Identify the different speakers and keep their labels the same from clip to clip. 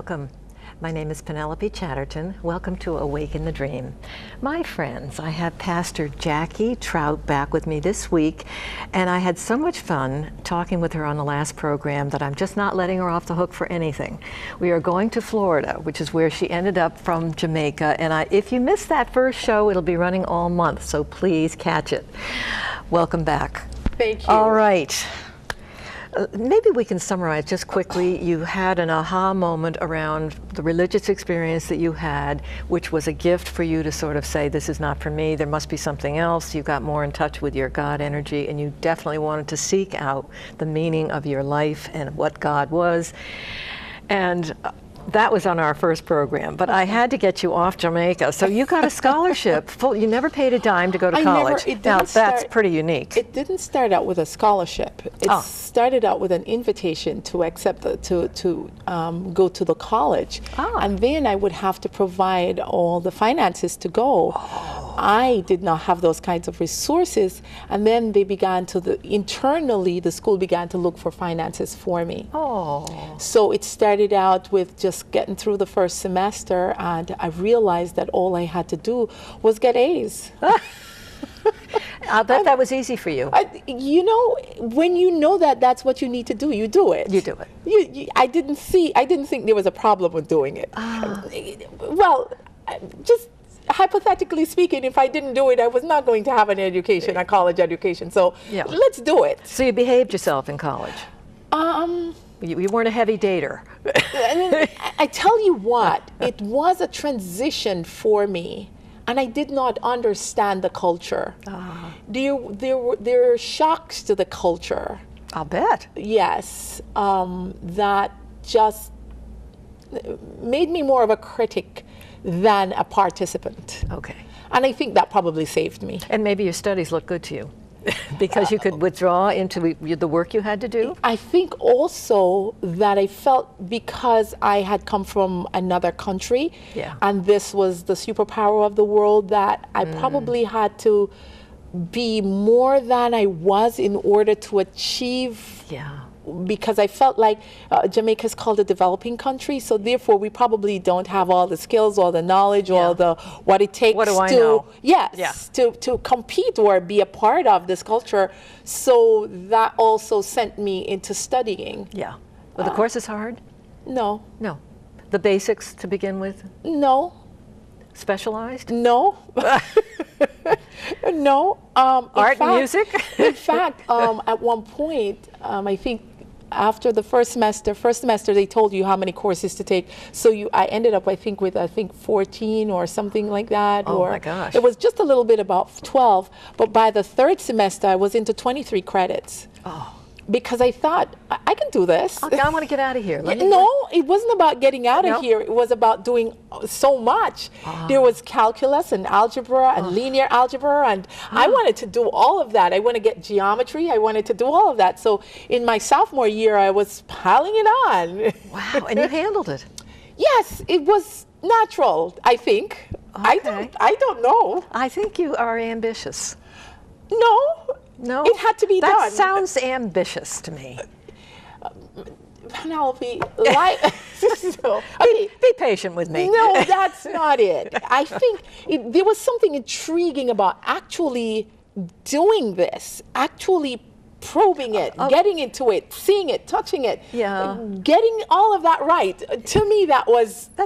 Speaker 1: Welcome. My name is Penelope Chatterton. Welcome to Awaken the Dream. My friends, I have Pastor Jackie Trout back with me this week, and I had so much fun talking with her on the last program that I'm just not letting her off the hook for anything. We are going to Florida, which is where she ended up from Jamaica, and if you missed that first show, it'll be running all month, so please catch it. Welcome back.
Speaker 2: Thank you.
Speaker 1: All right. Maybe we can summarize just quickly. You had an aha moment around the religious experience that you had, which was a gift for you to sort of say, this is not for me, there must be something else. You got more in touch with your God energy, and you definitely wanted to seek out the meaning of your life and what God was. And that was on our first program, but I had to get you off Jamaica. So you got a scholarship. You never paid a dime to go to college. Now, that's pretty unique.
Speaker 2: It didn't start out with a scholarship. It started out with an invitation to accept to go to the college. And then I would have to provide all the finances to go. I did not have those kinds of resources, and then they began to, internally, the school began to look for finances for me. So it started out with just getting through the first semester, and I realized that all I had to do was get A's.
Speaker 1: I'll bet that was easy for you.
Speaker 2: You know, when you know that that's what you need to do, you do it.
Speaker 1: You do it.
Speaker 2: I didn't think there was a problem with doing it. Well, just hypothetically speaking, if I didn't do it, I was not going to have an education, a college education. So let's do it.
Speaker 1: So you behaved yourself in college? You weren't a heavy dater.
Speaker 2: I tell you what, it was a transition for me, and I did not understand the culture. There were shocks to the culture.
Speaker 1: I'll bet.
Speaker 2: Yes, that just made me more of a critic than a participant.
Speaker 1: Okay.
Speaker 2: And I think that probably saved me.
Speaker 1: And maybe your studies look good to you because you could withdraw into the work you had to do?
Speaker 2: I think also that I felt because I had come from another country and this was the superpower of the world, that I probably had to be more than I was in order to achieve. Because I felt like Jamaica is called a developing country, so therefore we probably don't have all the skills, all the knowledge, all the what it takes to compete or be a part of this culture. So that also sent me into studying.
Speaker 1: Well, the course is hard?
Speaker 2: No.
Speaker 1: No. The basics to begin with?
Speaker 2: No.
Speaker 1: Specialized?
Speaker 2: No. No.
Speaker 1: Art and music?
Speaker 2: In fact, at one point, I think after the first semester, they told you how many courses to take. So I ended up, with 14 or something like that.
Speaker 1: Oh my gosh.
Speaker 2: It was just a little bit about 12. But by the third semester, I was into 23 credits. Because I thought, I can do this.
Speaker 1: I want to get out of here.
Speaker 2: No, it wasn't about getting out of here. It was about doing so much. There was calculus and algebra and linear algebra, and I wanted to do all of that. I want to get geometry. I wanted to do all of that. So in my sophomore year, I was piling it on.
Speaker 1: Wow, and you handled it.
Speaker 2: Yes, it was natural, I think.
Speaker 1: Okay.
Speaker 2: I don't know.
Speaker 1: I think you are ambitious.
Speaker 2: No, it had to be done.
Speaker 1: That sounds ambitious to me.
Speaker 2: Penelope,
Speaker 1: be patient with me.
Speaker 2: No, that's not it. I think there was something intriguing about actually doing this, actually probing it, getting into it, seeing it, touching it, getting all of that right. To me, that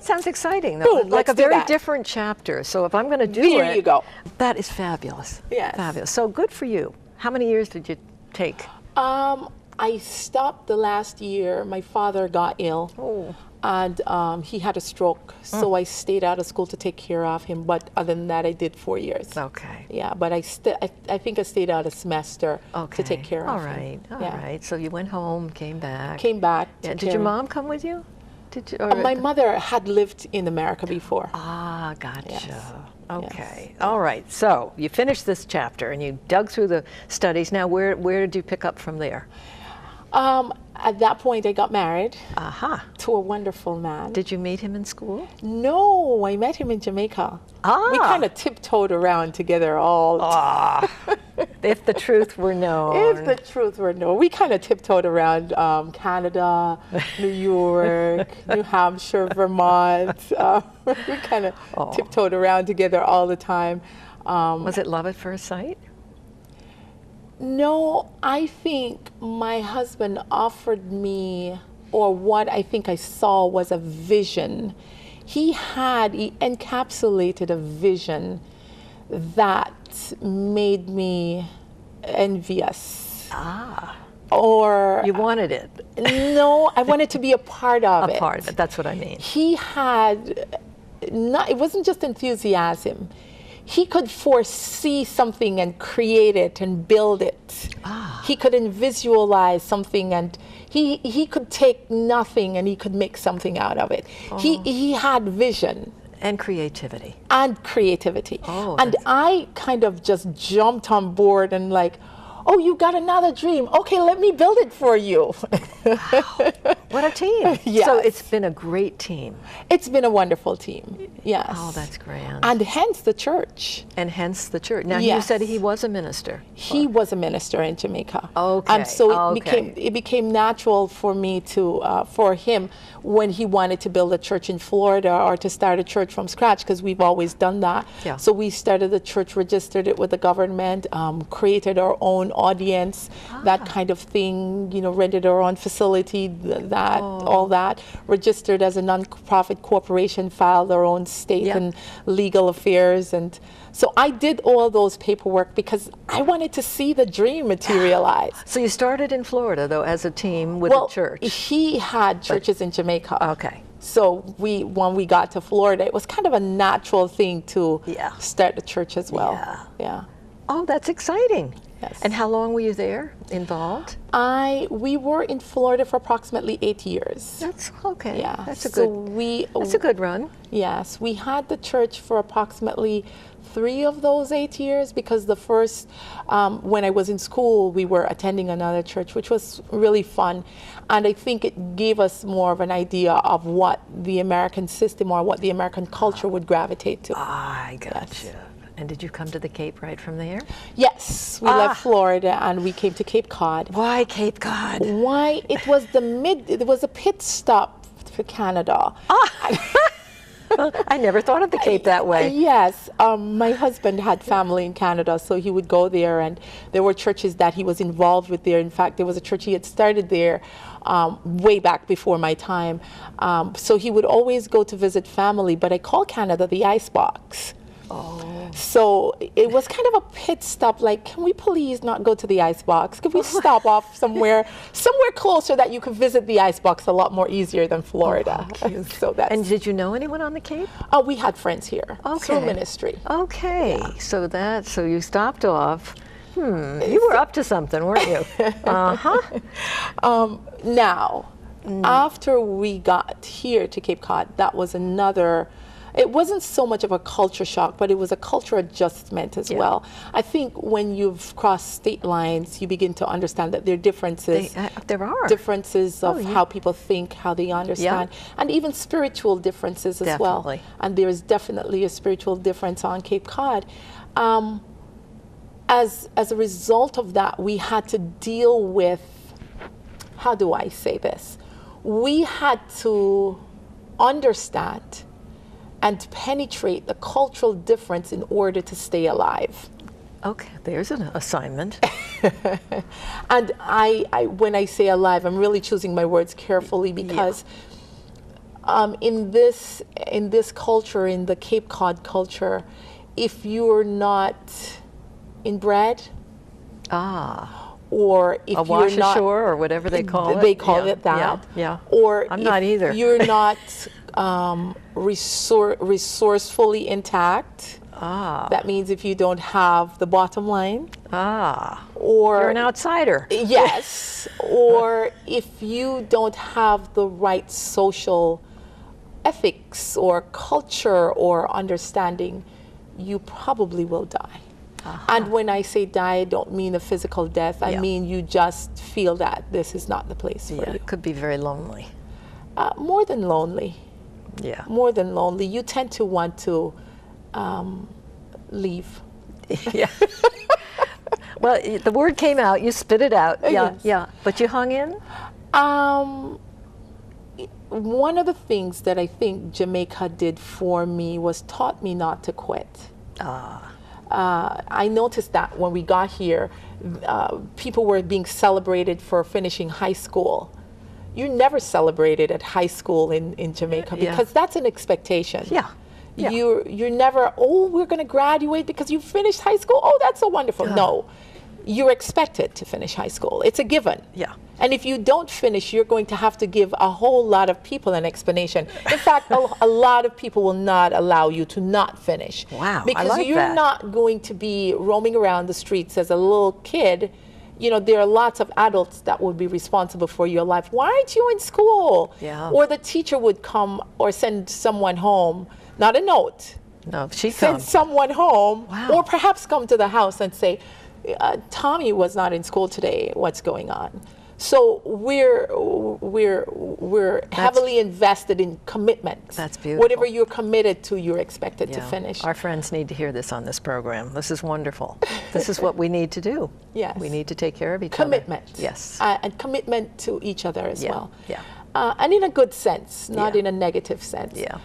Speaker 1: sounds exciting, though.
Speaker 2: Boom,
Speaker 1: like a very different chapter. So if I'm going to do it,
Speaker 2: there you go.
Speaker 1: That is fabulous.
Speaker 2: Yes.
Speaker 1: Fabulous. So good for you. How many years did you take?
Speaker 2: I stopped the last year. My father got ill, and he had a stroke. So I stayed out of school to take care of him. But other than that, I did 4 years.
Speaker 1: Okay.
Speaker 2: Yeah, but I think I stayed out a semester to take care of him.
Speaker 1: All right. So you went home, came back.
Speaker 2: Yeah,
Speaker 1: did your mom come with you?
Speaker 2: My mother had lived in America before.
Speaker 1: Gotcha.
Speaker 2: Yes.
Speaker 1: Okay.
Speaker 2: Yes.
Speaker 1: All right. So you finished this chapter and you dug through the studies. Now, where did you pick up from there?
Speaker 2: At that point, I got married to a wonderful man.
Speaker 1: Did you meet him in school?
Speaker 2: No, I met him in Jamaica. We kind of tiptoed around together all.
Speaker 1: If the truth were known.
Speaker 2: If the truth were known. We kind of tiptoed around Canada, New York, New Hampshire, Vermont. We kind of tiptoed around together all the time.
Speaker 1: Was it love at first sight?
Speaker 2: No, I think my husband offered me, or what I think I saw was a vision. He encapsulated a vision that made me envious. Or
Speaker 1: you wanted it.
Speaker 2: No, I wanted to be a part of it.
Speaker 1: A part of it, that's what I mean.
Speaker 2: He had, it wasn't just enthusiasm. He could foresee something and create it and build it. He could visualize something, and he could take nothing and he could make something out of it. He had vision.
Speaker 1: And creativity.
Speaker 2: And creativity. And I kind of just jumped on board and like, oh, you got another dream. Okay, let me build it for you.
Speaker 1: Wow. What a team.
Speaker 2: Yes.
Speaker 1: So it's been a great team.
Speaker 2: It's been a wonderful team. Yes.
Speaker 1: Oh, that's grand.
Speaker 2: And hence the church.
Speaker 1: And hence the church. Now, you said he was a minister.
Speaker 2: He was a minister in Jamaica.
Speaker 1: Okay.
Speaker 2: And so it became natural for me for him, when he wanted to build a church in Florida or to start a church from scratch, because we've always done that.
Speaker 1: Yeah.
Speaker 2: So we started the church, registered it with the government, created our own audience, that kind of thing, rented our own facility, all that, registered as a non-profit corporation, filed our own state and legal affairs. And so I did all those paperwork because I wanted to see the dream materialize.
Speaker 1: So you started in Florida, though, as a team with a church.
Speaker 2: He had churches in Jamaica.
Speaker 1: Okay.
Speaker 2: So when we got to Florida, it was kind of a natural thing to start the church as well. Yeah.
Speaker 1: Oh, that's exciting.
Speaker 2: Yes.
Speaker 1: And how long were you there, involved?
Speaker 2: We were in Florida for approximately 8 years.
Speaker 1: That's okay.
Speaker 2: Yeah.
Speaker 1: That's a good run.
Speaker 2: Yes. We had the church for approximately 3 of those 8 years, because the first, when I was in school, we were attending another church, which was really fun. And I think it gave us more of an idea of what the American system or what the American culture would gravitate to.
Speaker 1: I gotcha. Yes. And did you come to the Cape right from there?
Speaker 2: Yes, we left Florida and we came to Cape Cod.
Speaker 1: Why Cape Cod?
Speaker 2: Why? It was a pit stop for Canada.
Speaker 1: I never thought of the Cape that way.
Speaker 2: Yes, my husband had family in Canada, so he would go there, and there were churches that he was involved with there. In fact, there was a church he had started there way back before my time. So he would always go to visit family, but I call Canada the icebox. So it was kind of a pit stop, like, can we please not go to the icebox? Could we stop off somewhere closer that you could visit the icebox a lot more easier than Florida?
Speaker 1: And did you know anyone on the Cape?
Speaker 2: We had friends here through ministry.
Speaker 1: Okay, yeah. So you stopped off. You were up to something, weren't you?
Speaker 2: Now, after we got here to Cape Cod, that was another. It wasn't so much of a culture shock, but it was a culture adjustment as well. I think when you've crossed state lines, you begin to understand that there are differences.
Speaker 1: There are.
Speaker 2: Differences of how people think, how they understand, and even spiritual differences as well. And there is definitely a spiritual difference on Cape Cod. As a result of that, we had to deal with, how do I say this? We had to understand and penetrate the cultural difference in order to stay alive.
Speaker 1: Okay, there's an assignment.
Speaker 2: And when I say alive, I'm really choosing my words carefully, because in this culture, in the Cape Cod culture, if you're not inbred, or if
Speaker 1: a wash ashore, or whatever they call it.
Speaker 2: They call it that.
Speaker 1: Yeah.
Speaker 2: Or
Speaker 1: I'm not either.
Speaker 2: You're not resourcefully intact. That means if you don't have the bottom line. Or
Speaker 1: you're an outsider.
Speaker 2: Yes. Or if you don't have the right social ethics or culture or understanding, you probably will die. And when I say die, I don't mean a physical death. I mean you just feel that this is not the place for you.
Speaker 1: It could be very lonely.
Speaker 2: More than lonely.
Speaker 1: Yeah.
Speaker 2: More than lonely. You tend to want to leave.
Speaker 1: Yeah. Well, the word came out, you spit it out. Yeah,
Speaker 2: Yes.
Speaker 1: yeah. But you hung in?
Speaker 2: One of the things that I think Jamaica did for me was taught me not to quit. I noticed that when we got here, people were being celebrated for finishing high school. You never celebrated at high school in Jamaica because that's an expectation.
Speaker 1: Yeah. Yeah.
Speaker 2: You're never, oh, we're going to graduate because you finished high school. Oh, that's so wonderful. No, you're expected to finish high school. It's a given.
Speaker 1: Yeah.
Speaker 2: And if you don't finish, you're going to have to give a whole lot of people an explanation. In fact, a lot of people will not allow you to not finish.
Speaker 1: Wow,
Speaker 2: because
Speaker 1: I like
Speaker 2: you're
Speaker 1: that.
Speaker 2: not going to be roaming around the streets as a little kid. You know, there are lots of adults that would be responsible for your life. Why aren't you in school?
Speaker 1: Yeah.
Speaker 2: Or the teacher would come or send someone home, not a note.
Speaker 1: No, she
Speaker 2: Send
Speaker 1: comes.
Speaker 2: someone home,
Speaker 1: Wow.
Speaker 2: or perhaps come to the house and say, Tommy was not in school today, what's going on? So we're heavily invested in commitment.
Speaker 1: That's beautiful.
Speaker 2: Whatever you're committed to, you're expected to finish.
Speaker 1: Our friends need to hear this on this program. This is wonderful. This is what we need to do.
Speaker 2: Yes.
Speaker 1: We need to take care of each
Speaker 2: Commitment.
Speaker 1: other. Yes.
Speaker 2: And commitment to each other as well.
Speaker 1: Yeah.
Speaker 2: And in a good sense, not
Speaker 1: Yeah.
Speaker 2: in a negative sense.
Speaker 1: Yeah.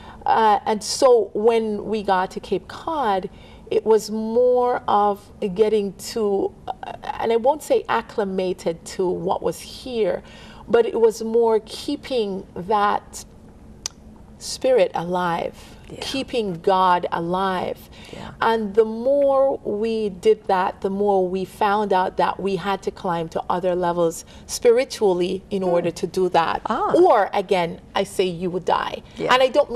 Speaker 2: And so when we got to Cape Cod, it was more of getting to, and I won't say acclimated to what was here, but it was more keeping that spirit alive, keeping God alive.
Speaker 1: Yeah.
Speaker 2: And the more we did that, the more we found out that we had to climb to other levels spiritually in order to do that. Or again, I say you would die.
Speaker 1: Yeah.
Speaker 2: And I don't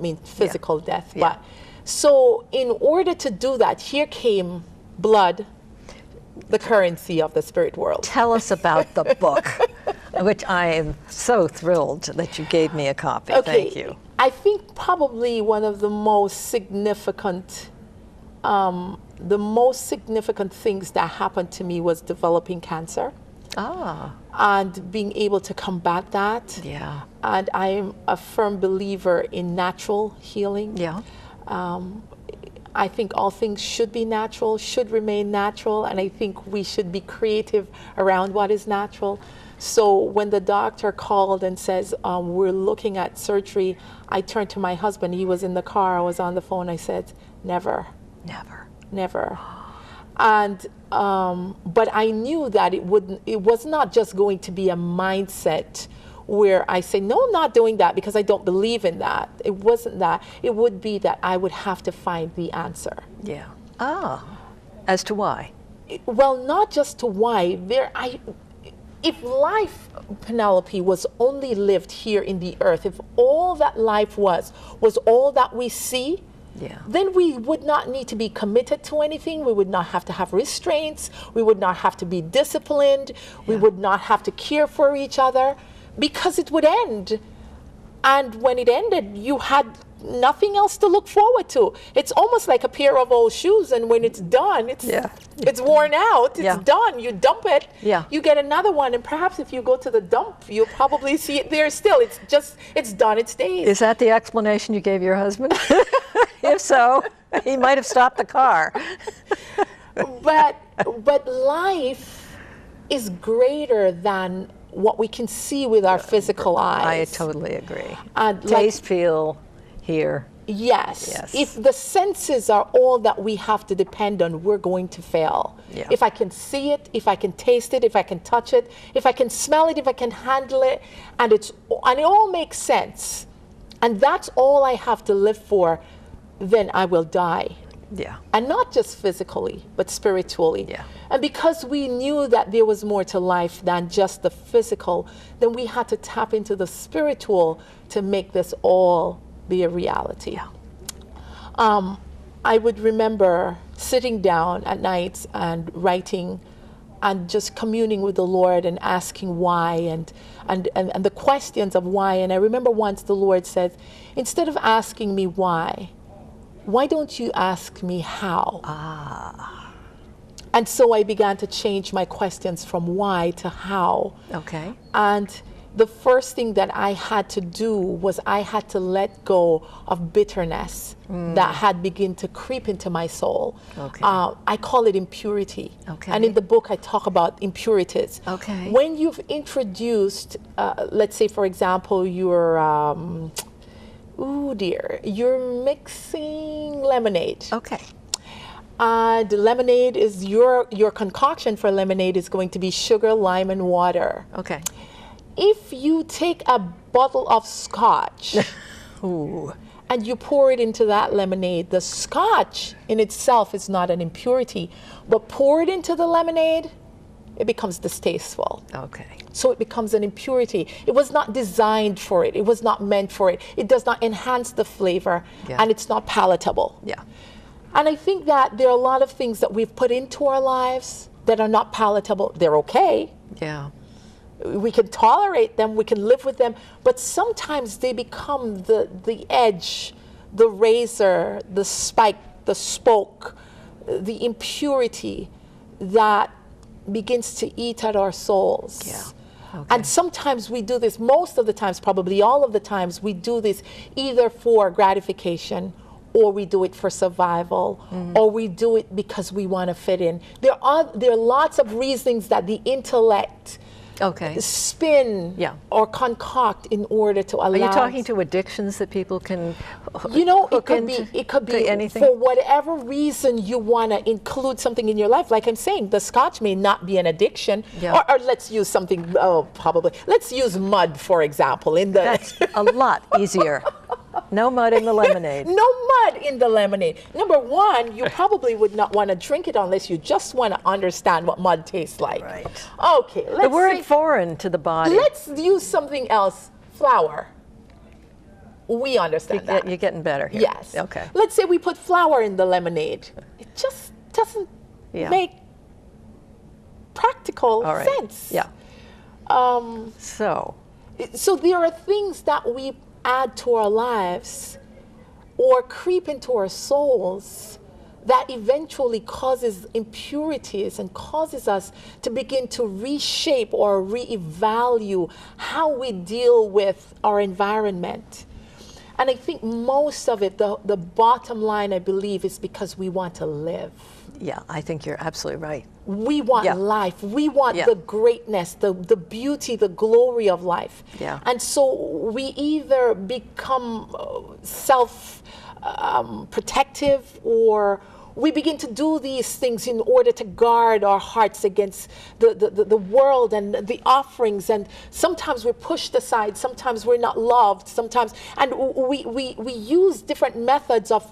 Speaker 2: mean physical death, but so in order to do that, here came Blood, the Currency of the Spirit World.
Speaker 1: Tell us about the book, which I am so thrilled that you gave me a copy.
Speaker 2: Okay.
Speaker 1: Thank you.
Speaker 2: I think probably one of the most significant things that happened to me was developing cancer. And being able to combat that.
Speaker 1: Yeah.
Speaker 2: And I am a firm believer in natural healing.
Speaker 1: Yeah.
Speaker 2: I think all things should be natural, should remain natural, and I think we should be creative around what is natural. So when the doctor called and says, we're looking at surgery, I turned to my husband. He was in the car. I was on the phone. I said, never.
Speaker 1: Never.
Speaker 2: Never. And but I knew that it was not just going to be a mindset where I say, no, I'm not doing that because I don't believe in that. It wasn't that. It would be that I would have to find the answer.
Speaker 1: Yeah. As to why?
Speaker 2: Well, not just to why. If life, Penelope, was only lived here in the earth, if all that life was all that we see, then we would not need to be committed to anything. We would not have to have restraints. We would not have to be disciplined. We would not have to care for each other because it would end. And when it ended, you had nothing else to look forward to. It's almost like a pair of old shoes, and when it's done, it's worn out, it's done, you dump it, you get another one, and perhaps if you go to the dump, you'll probably see it there still. It's done its days.
Speaker 1: Is that the explanation you gave your husband? If so, he might have stopped the car.
Speaker 2: But life is greater than what we can see with our physical eyes.
Speaker 1: I totally agree.
Speaker 2: Taste,
Speaker 1: feel, hear.
Speaker 2: Yes. If the senses are all that we have to depend on, we're going to fail.
Speaker 1: Yeah.
Speaker 2: If I can see it, if I can taste it, if I can touch it, if I can smell it, if I can handle it, and it all makes sense, and that's all I have to live for, then I will die.
Speaker 1: Yeah.
Speaker 2: And not just physically, but spiritually.
Speaker 1: Yeah.
Speaker 2: And because we knew that there was more to life than just the physical, then we had to tap into the spiritual to make this all be a reality.
Speaker 1: Yeah.
Speaker 2: I would remember sitting down at night and writing and just communing with the Lord and asking why and the questions of why. And I remember once the Lord said, instead of asking me why don't you ask me how? And so I began to change my questions from why to how.
Speaker 1: Okay.
Speaker 2: And the first thing that I had to do was I had to let go of bitterness that had begun to creep into my soul.
Speaker 1: Okay.
Speaker 2: I call it impurity.
Speaker 1: Okay.
Speaker 2: And in the book, I talk about impurities.
Speaker 1: Okay.
Speaker 2: When you've introduced, let's say, for example, you're you're mixing lemonade.
Speaker 1: Okay.
Speaker 2: The lemonade is your concoction for lemonade is going to be sugar, lime, and water.
Speaker 1: Okay.
Speaker 2: If you take a bottle of scotch
Speaker 1: Ooh.
Speaker 2: and you pour it into that lemonade, the scotch in itself is not an impurity, but pour it into the lemonade, it becomes distasteful.
Speaker 1: Okay.
Speaker 2: So it becomes an impurity. It was not designed for it. It was not meant for it. It does not enhance the flavor, and it's not palatable.
Speaker 1: Yeah.
Speaker 2: And I think that there are a lot of things that we've put into our lives that are not palatable. They're okay.
Speaker 1: Yeah.
Speaker 2: We can tolerate them, we can live with them, but sometimes they become the edge, the razor, the spike, the spoke, the impurity that begins to eat at our souls.
Speaker 1: Yeah. Okay.
Speaker 2: And sometimes we do this, most of the times, probably all of the times, we do this either for gratification, or we do it for survival, or we do it because we want to fit in. There are lots of reasons that the intellect spin or concoct in order to allow.
Speaker 1: Are you talking to addictions that people can?
Speaker 2: It could be
Speaker 1: anything.
Speaker 2: For whatever reason you want to include something in your life. Like I'm saying, the scotch may not be an addiction.
Speaker 1: Yeah.
Speaker 2: Or let's use something. Probably let's use mud, for example.
Speaker 1: That's a lot easier. No mud in the lemonade.
Speaker 2: No mud in the lemonade. Number one, you probably would not want to drink it unless you just want to understand what mud tastes like.
Speaker 1: Right.
Speaker 2: Okay.
Speaker 1: The word foreign to the body.
Speaker 2: Let's use something else. Flour. We understand that.
Speaker 1: You're getting better here.
Speaker 2: Yes.
Speaker 1: Okay.
Speaker 2: Let's say we put flour in the lemonade. It just doesn't make practical sense.
Speaker 1: Yeah.
Speaker 2: So there are things that we add to our lives or creep into our souls that eventually causes impurities and causes us to begin to reshape or reevaluate how we deal with our environment. And I think most of it, the bottom line, I believe, is because we want to live.
Speaker 1: Yeah, I think you're absolutely right.
Speaker 2: We want life. We want the greatness, the beauty, the glory of life.
Speaker 1: Yeah.
Speaker 2: And so we either become self-protective or we begin to do these things in order to guard our hearts against the world and the offerings. And sometimes we're pushed aside. Sometimes we're not loved. Sometimes, and we use different methods of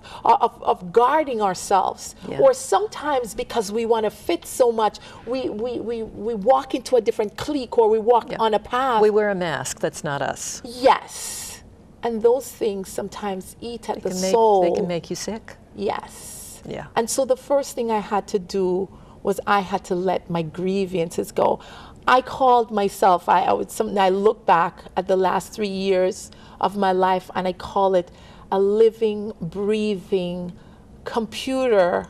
Speaker 2: guarding ourselves.
Speaker 1: Yeah.
Speaker 2: Or sometimes because we want to fit so much, we walk into a different clique or we walk on a path.
Speaker 1: We wear a mask. That's not us.
Speaker 2: Yes. And those things sometimes eat at the soul.
Speaker 1: They can make you sick.
Speaker 2: Yes.
Speaker 1: Yeah.
Speaker 2: And so the first thing I had to do was I had to let my grievances go. I called myself, I look back at the last 3 years of my life and I call it a living, breathing computer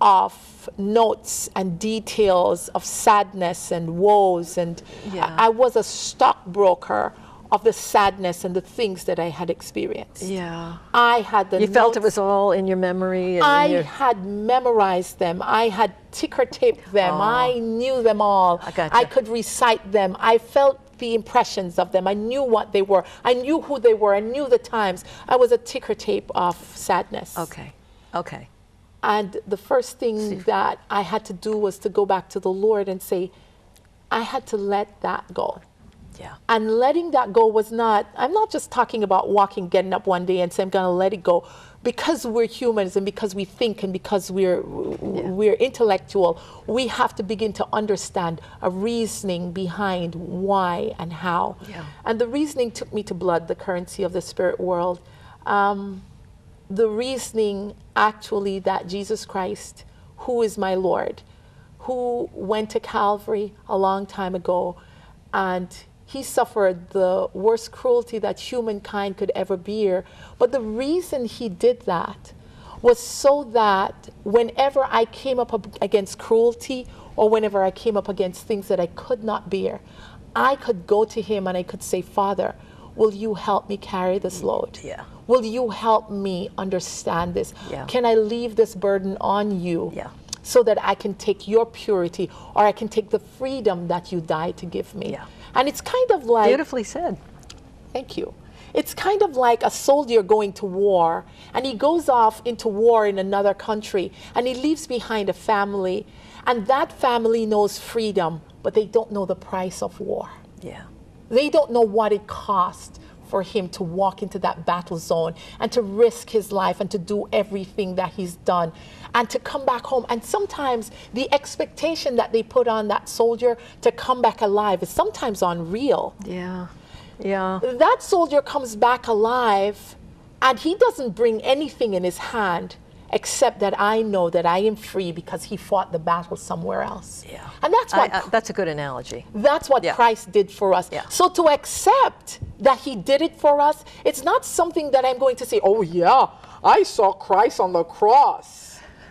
Speaker 2: of notes and details of sadness and woes. And I was a stockbroker of the sadness and the things that I had experienced.
Speaker 1: Yeah.
Speaker 2: I had the
Speaker 1: You felt it was all in your memory? And
Speaker 2: I had memorized them. I had ticker taped them. I knew them all.
Speaker 1: I gotcha.
Speaker 2: I could recite them. I felt the impressions of them. I knew what they were. I knew who they were. I knew the times. I was a ticker tape of sadness.
Speaker 1: Okay. Okay.
Speaker 2: And the first thing that I had to do was to go back to the Lord and say, I had to let that go.
Speaker 1: Yeah.
Speaker 2: And letting that go was not, I'm not just talking about getting up one day and saying, I'm going to let it go. Because we're humans and because we think and because we're intellectual, we have to begin to understand a reasoning behind why and how.
Speaker 1: Yeah.
Speaker 2: And the reasoning took me to Blood, the Currency of the Spirit World. The reasoning actually that Jesus Christ, who is my Lord, who went to Calvary a long time ago, and he suffered the worst cruelty that humankind could ever bear. But the reason he did that was so that whenever I came up against cruelty or whenever I came up against things that I could not bear, I could go to him and I could say, Father, will you help me carry this load?
Speaker 1: Yeah.
Speaker 2: Will you help me understand this?
Speaker 1: Yeah.
Speaker 2: Can I leave this burden on you?
Speaker 1: Yeah.
Speaker 2: So that I can take your purity, or I can take the freedom that you died to give me.
Speaker 1: Yeah.
Speaker 2: And it's kind of like...
Speaker 1: Beautifully said.
Speaker 2: Thank you. It's kind of like a soldier going to war, and he goes off into war in another country, and he leaves behind a family, and that family knows freedom, but they don't know the price of war.
Speaker 1: Yeah.
Speaker 2: They don't know what it cost for him to walk into that battle zone and to risk his life and to do everything that he's done and to come back home. And sometimes the expectation that they put on that soldier to come back alive is sometimes unreal.
Speaker 1: Yeah. Yeah.
Speaker 2: That soldier comes back alive and he doesn't bring anything in his hand except that I know that I am free because he fought the battle somewhere else.
Speaker 1: Yeah.
Speaker 2: And that's what
Speaker 1: that's a good analogy.
Speaker 2: That's what Christ did for us.
Speaker 1: Yeah.
Speaker 2: So to accept that he did it for us, it's not something that I'm going to say, oh yeah, I saw Christ on the cross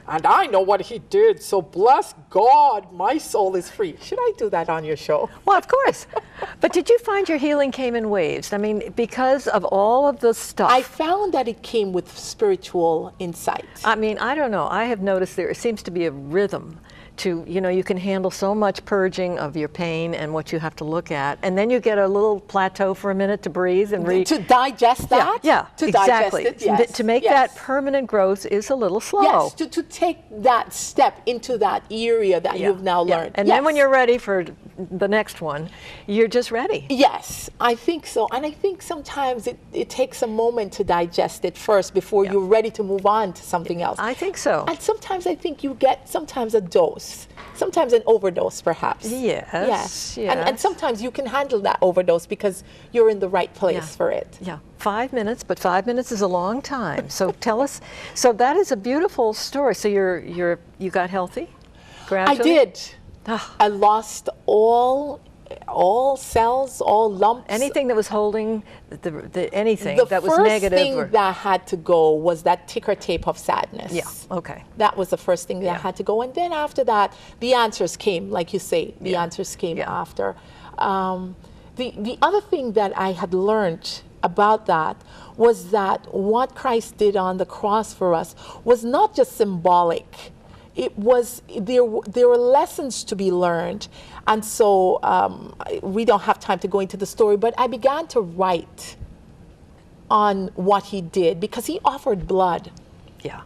Speaker 2: and I know what he did, so bless God, my soul is free. Should I do that on your show?
Speaker 1: Well, of course. But did you find your healing came in waves? I mean, because of all of the stuff.
Speaker 2: I found that it came with spiritual insight.
Speaker 1: I mean, I don't know. I have noticed there seems to be a rhythm to, you know, you can handle so much purging of your pain and what you have to look at, and then you get a little plateau for a minute to breathe and
Speaker 2: to digest that.
Speaker 1: Yeah,
Speaker 2: to
Speaker 1: exactly.
Speaker 2: Digest it, yes.
Speaker 1: To make that permanent growth is a little slow.
Speaker 2: Yes, to take that step into that area that you've now learned.
Speaker 1: And then when you're ready for the next one, you're just ready.
Speaker 2: Yes, I think so. And I think sometimes it takes a moment to digest it first before you're ready to move on to something else.
Speaker 1: I think so.
Speaker 2: And sometimes I think you get sometimes a dose, sometimes an overdose perhaps.
Speaker 1: Yes.
Speaker 2: And sometimes you can handle that overdose because you're in the right place for it.
Speaker 1: Yeah. 5 minutes, but 5 minutes is a long time. So tell us, so that is a beautiful story. So you got healthy gradually?
Speaker 2: I did. I lost all cells, all lumps.
Speaker 1: Anything that was holding anything that was negative.
Speaker 2: The first thing that had to go was that ticker tape of sadness.
Speaker 1: Yeah, okay.
Speaker 2: That was the first thing that had to go. And then after that, the answers came, like you say, the answers came after. The other thing that I had learned about that was that what Christ did on the cross for us was not just symbolic. It was, there were lessons to be learned. And so we don't have time to go into the story, but I began to write on what he did because he offered blood.
Speaker 1: Yeah.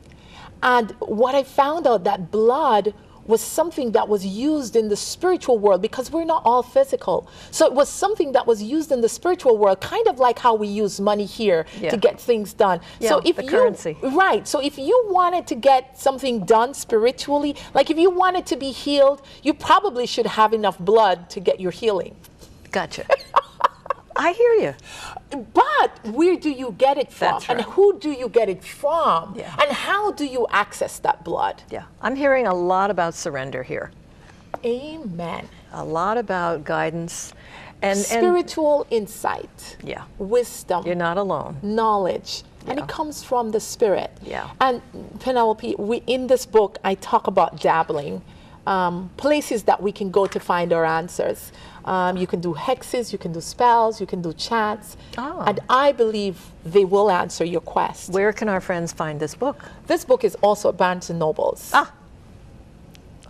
Speaker 2: And what I found out that blood was something that was used in the spiritual world because we're not all physical. So it was something that was used in the spiritual world, kind of like how we use money here to get things done.
Speaker 1: Yeah,
Speaker 2: so if
Speaker 1: the currency.
Speaker 2: Right. So if you wanted to get something done spiritually, like if you wanted to be healed, you probably should have enough blood to get your healing.
Speaker 1: Gotcha. I hear you.
Speaker 2: But where do you get it from?
Speaker 1: That's right.
Speaker 2: And who do you get it from?
Speaker 1: Yeah.
Speaker 2: And how do you access that blood?
Speaker 1: Yeah. I'm hearing a lot about surrender here.
Speaker 2: Amen.
Speaker 1: A lot about guidance and
Speaker 2: spiritual insight.
Speaker 1: Yeah.
Speaker 2: Wisdom.
Speaker 1: You're not alone.
Speaker 2: Knowledge. And it comes from the Spirit.
Speaker 1: Yeah.
Speaker 2: And Penelope, in this book, I talk about dabbling. Places that we can go to find our answers. You can do hexes, you can do spells, you can do chants.
Speaker 1: Oh.
Speaker 2: And I believe they will answer your quest.
Speaker 1: Where can our friends find this book?
Speaker 2: This book is also at Barnes & Noble's.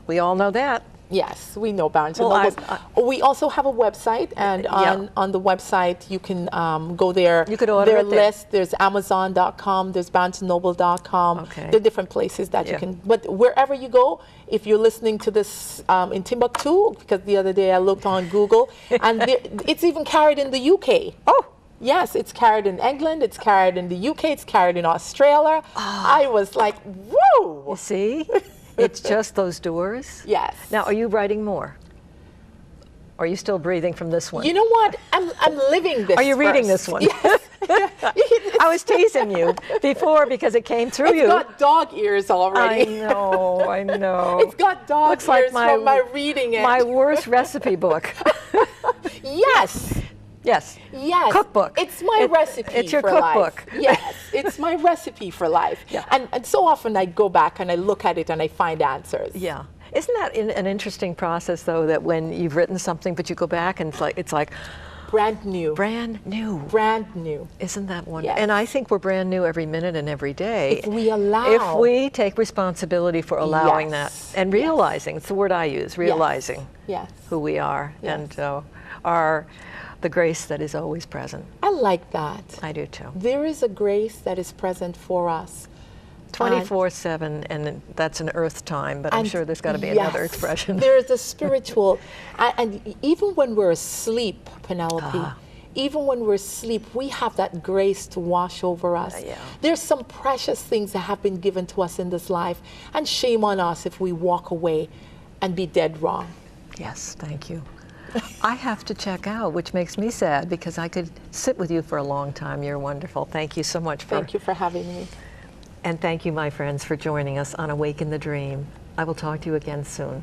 Speaker 1: We all know that.
Speaker 2: Yes, we know Barnes & Noble's. We also have a website, and on the website you can go there.
Speaker 1: You could order it there.
Speaker 2: List. There's Amazon.com, there's BarnesandNoble.com.
Speaker 1: Okay.
Speaker 2: There are different places that you can. But wherever you go, if you're listening to this in Timbuktu, because the other day I looked on Google, and it's even carried in the UK.
Speaker 1: Oh.
Speaker 2: Yes, it's carried in England, it's carried in the UK, it's carried in Australia. I was like, whoa!
Speaker 1: You see? It's just those doors?
Speaker 2: Yes.
Speaker 1: Now, are you writing more? Or are you still breathing from this one?
Speaker 2: You know what? I'm living this.
Speaker 1: Are you reading this one?
Speaker 2: Yes.
Speaker 1: I was teasing you before because it came through you.
Speaker 2: It's got dog ears already.
Speaker 1: I know.
Speaker 2: It's got dog
Speaker 1: Looks
Speaker 2: ears
Speaker 1: like
Speaker 2: from my reading it.
Speaker 1: My worst recipe book.
Speaker 2: Yes.
Speaker 1: Yes.
Speaker 2: Yes.
Speaker 1: Cookbook.
Speaker 2: It's my recipe
Speaker 1: It's your
Speaker 2: for
Speaker 1: cookbook.
Speaker 2: life. Yes. It's my recipe for life.
Speaker 1: Yeah.
Speaker 2: And so often I go back and I look at it and I find answers.
Speaker 1: Yeah. Isn't that an interesting process, though, that when you've written something, but you go back and it's like
Speaker 2: brand new.
Speaker 1: Brand new.
Speaker 2: Brand new.
Speaker 1: Isn't that wonderful?
Speaker 2: Yes.
Speaker 1: And I think we're brand new every minute and every day.
Speaker 2: If we allow.
Speaker 1: If we take responsibility for allowing
Speaker 2: Yes.
Speaker 1: that and realizing, it's the word I use, realizing
Speaker 2: Yes.
Speaker 1: who we are
Speaker 2: Yes.
Speaker 1: and the grace that is always present.
Speaker 2: I like that.
Speaker 1: I do too.
Speaker 2: There is a grace that is present for us.
Speaker 1: 24/7, and that's an earth time, but I'm sure there's got to be another expression.
Speaker 2: There is a spiritual, and even when we're asleep, Penelope, even when we're asleep, we have that grace to wash over us.
Speaker 1: Yeah.
Speaker 2: There's some precious things that have been given to us in this life, and shame on us if we walk away and be dead wrong.
Speaker 1: Yes, thank you. I have to check out, which makes me sad because I could sit with you for a long time. You're wonderful. Thank you so much for.
Speaker 2: Thank you for having me.
Speaker 1: And thank you, my friends, for joining us on Awaken the Dream. I will talk to you again soon.